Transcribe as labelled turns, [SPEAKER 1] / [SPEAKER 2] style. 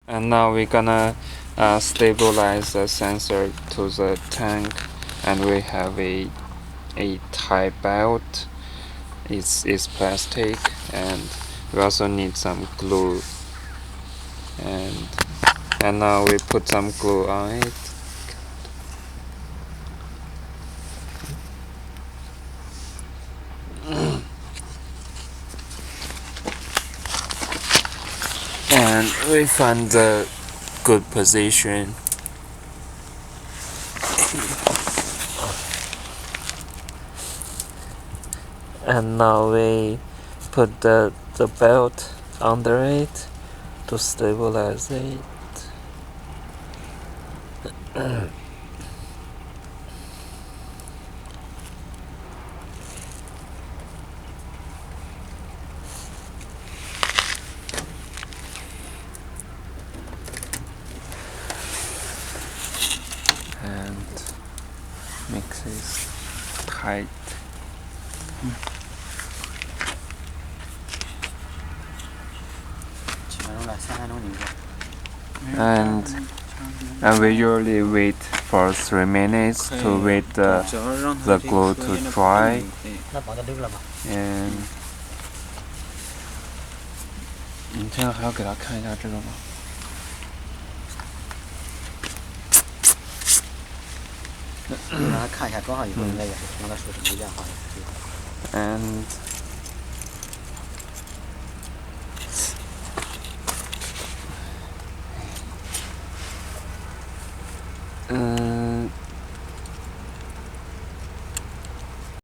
[SPEAKER 1] And now we're gonna stabilize the sensor to the tank, and we have a tie belt. It's plastic, and we also need some glue. And now we put some glue on it. And we find the good position. And now we put the belt under it to stabilize it. And makes it tight. And we usually wait for 3 minutes to wait the glue to dry. And 你这样还要给他看一下这个吗？ 让他看一下装上以后应该也是跟他说什么变化。And